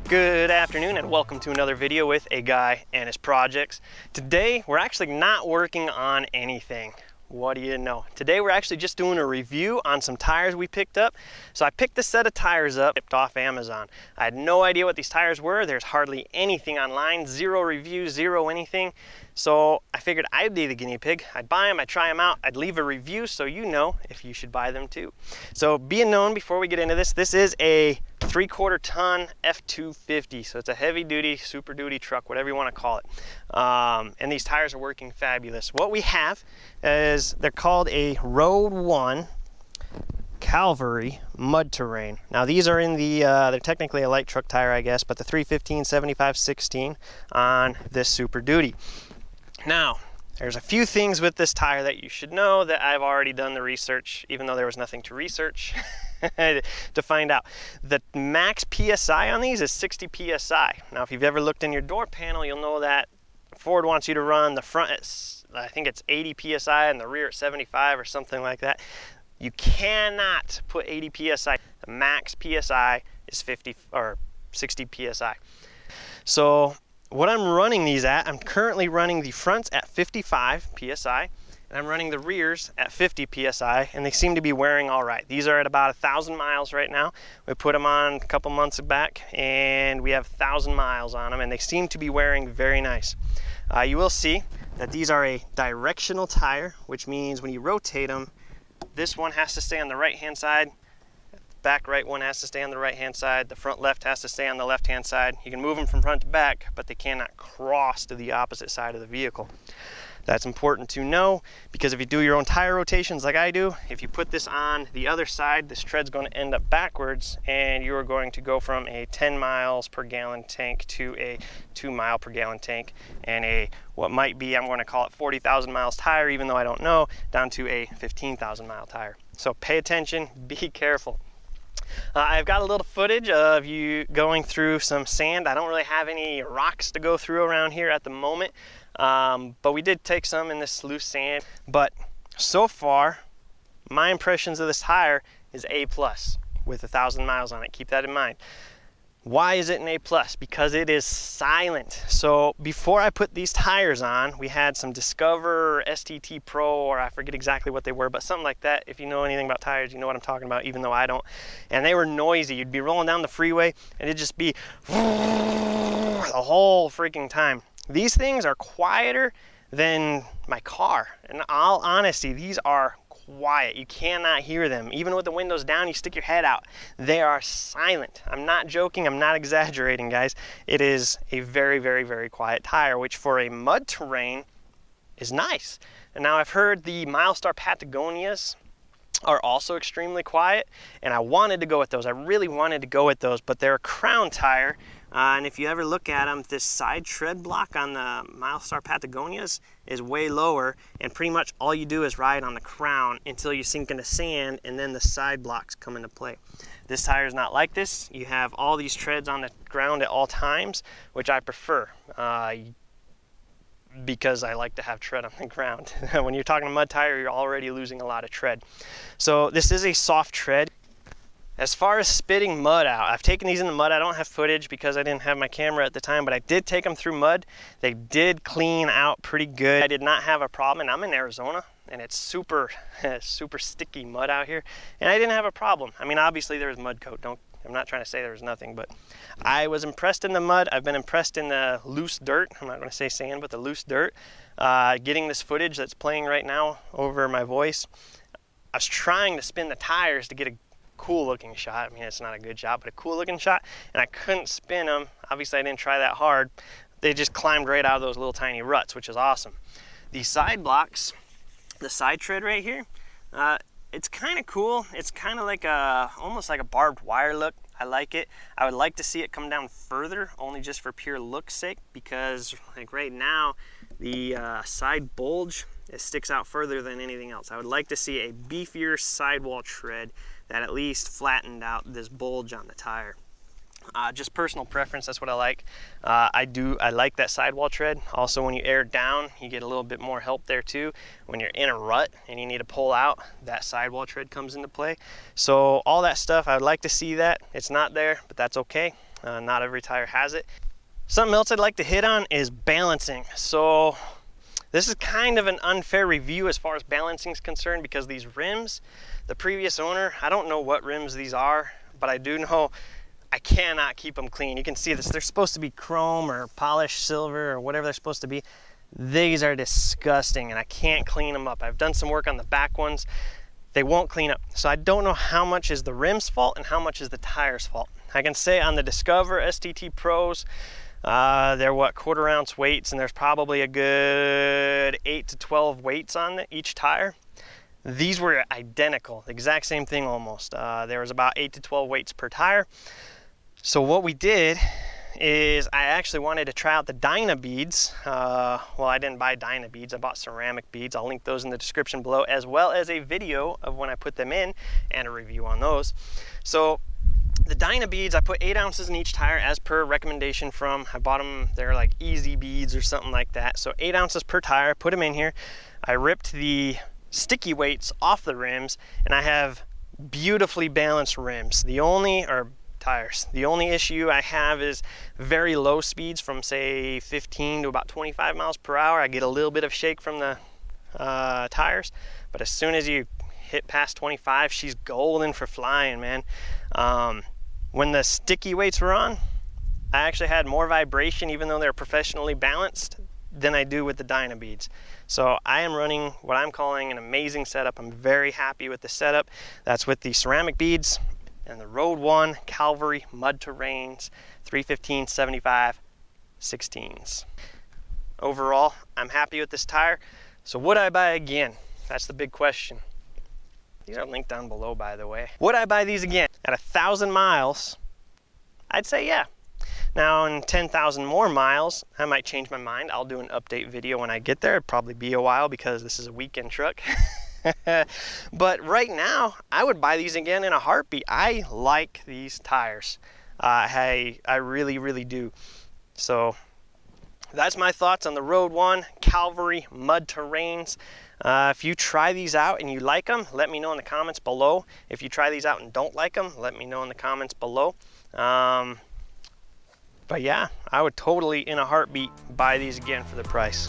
Good afternoon and welcome to another video with a guy and his projects. Today we're actually not working on anything. What do you know? Today we're actually just doing a review on some tires we picked up. So I picked a set of tires up off Amazon. I had no idea what these tires were. There's hardly anything online, zero reviews, zero anything. So I figured I'd be the guinea pig. I'd buy them, I'd try them out, I'd leave a review so you know if you should buy them too. So being known, before we get into this is a 3/4 ton F250. So it's a heavy duty, super duty truck, whatever you want to call it. And these tires are working fabulous. What we have is, they're called a Roadone Calvary mud terrain. Now these are in the, they're technically a light truck tire, I guess, but the 315, 75, 16 on this super duty. Now, there's a few things with this tire that you should know that I've already done the research, even though there was nothing to research to find out. The max PSI on these is 60 PSI. Now, if you've ever looked in your door panel, you'll know that Ford wants you to run the front at, I think it's 80 PSI and the rear at 75 or something like that. You cannot put 80 PSI. The max PSI is 50 or 60 PSI. So what I'm running these at, I'm currently running the fronts at 55 PSI, and I'm running the rears at 50 PSI, and they seem to be wearing all right. These are at about 1,000 miles right now. We put them on a couple months back, and we have 1,000 miles on them, and they seem to be wearing very nice. You will see that these are a directional tire, which means when you rotate them, this one has to stay on the right-hand side, back right one has to stay on the right-hand side, the front left has to stay on the left-hand side. You can move them from front to back, but they cannot cross to the opposite side of the vehicle. That's important to know, because if you do your own tire rotations like I do, if you put this on the other side, this tread's going to end up backwards, and you are going to go from a 10 miles per gallon tank to a 2 mile per gallon tank, and a, what might be, I'm going to call it 40,000 miles tire, even though I don't know, down to a 15,000 mile tire. So pay attention, be careful. I've got a little footage of you going through some sand. I don't really have any rocks to go through around here at the moment, but we did take some in this loose sand. But so far, my impressions of this tire is A+ with 1,000 miles on it. Keep that in mind. Why is it an A+? Because it is silent. So before I put these tires on, we had some Discover STT Pro, or I forget exactly what they were, but something like that. If you know anything about tires, you know what I'm talking about, even though I don't. And they were noisy. You'd be rolling down the freeway and it'd just be the whole freaking time. These things are quieter than my car. In all honesty, these are quiet. You cannot hear them. Even with the windows down, you stick your head out. They are silent. I'm not joking. I'm not exaggerating, guys. It is a very, very, very quiet tire, which for a mud terrain is nice. And now I've heard the Milestar Patagonias are also extremely quiet, and I wanted to go with those. I really wanted to go with those, but they're a crown tire. And if you ever look at them, this side tread block on the Milestar Patagonias is way lower, and pretty much all you do is ride on the crown until you sink into sand, and then the side blocks come into play. This tire is not like this. You have all these treads on the ground at all times, which I prefer, because I like to have tread on the ground. When you're talking a mud tire, you're already losing a lot of tread. So this is a soft tread. As far as spitting mud out, I've taken these in the mud. I don't have footage because I didn't have my camera at the time, but I did take them through mud. They did clean out pretty good. I did not have a problem, and I'm in Arizona, and it's super, super sticky mud out here, and I didn't have a problem. I mean, obviously there was mud coat. I'm not trying to say there was nothing, but I was impressed in the mud. I've been impressed in the loose dirt. I'm not going to say sand, but the loose dirt. Getting this footage that's playing right now over my voice, I was trying to spin the tires to get a cool looking shot. I mean, it's not a good shot, but a cool looking shot, and I couldn't spin them. Obviously I didn't try that hard. They just climbed right out of those little tiny ruts, which is awesome. These side blocks, the side tread right here, it's kind of cool. It's kind of like almost like a barbed wire look. I like it. I would like to see it come down further, only just for pure look's sake, because like right now the side bulge, it sticks out further than anything else. I would like to see a beefier sidewall tread that at least flattened out this bulge on the tire. Just personal preference, that's what I like. I like that sidewall tread. Also, when you air down, you get a little bit more help there too. When you're in a rut and you need to pull out, that sidewall tread comes into play. So all that stuff, I would like to see that. It's not there, but that's okay. Not every tire has it. Something else I'd like to hit on is balancing. So this is kind of an unfair review as far as balancing is concerned, because these rims, the previous owner, I don't know what rims these are, but I do know I cannot keep them clean. You can see this, they're supposed to be chrome or polished silver or whatever they're supposed to be. These are disgusting and I can't clean them up. I've done some work on the back ones. They won't clean up. So I don't know how much is the rim's fault and how much is the tire's fault. I can say on the Discover STT Pros, they're what, 1/4 ounce weights, and there's probably a good 8 to 12 weights on each tire. These were identical, the exact same thing almost. There was about 8 to 12 weights per tire. So what we did is I actually wanted to try out the Dyna beads. Well, I didn't buy Dyna beads, I bought ceramic beads. I'll link those in the description below, as well as a video of when I put them in and a review on those. So the Dyna beads, I put 8 ounces in each tire as per recommendation from, I bought them, they're like Easy Beads or something like that. So 8 ounces per tire, put them in here. I ripped the sticky weights off the rims, and I have beautifully balanced rims. Tires. The only issue I have is very low speeds from say 15 to about 25 miles per hour. I get a little bit of shake from the tires, but as soon as you hit past 25, she's golden for flying, man. When the sticky weights were on, I actually had more vibration, even though they're professionally balanced, than I do with the Dyna beads. So I am running what I'm calling an amazing setup. I'm very happy with the setup. That's with the ceramic beads and the Roadone Calvary Mud Terrains 315/75 16s. Overall, I'm happy with this tire. So would I buy again? That's the big question. These are linked down below, by the way. Would I buy these again? At 1,000 miles, I'd say yeah. Now in 10,000 more miles, I might change my mind. I'll do an update video when I get there. It'll probably be a while because this is a weekend truck. But right now, I would buy these again in a heartbeat. I like these tires. I really, really do. So that's my thoughts on the Roadone Calvary Mud Terrains. If you try these out and you like them, let me know in the comments below. If you try these out and don't like them, let me know in the comments below. But yeah, I would totally, in a heartbeat, buy these again for the price.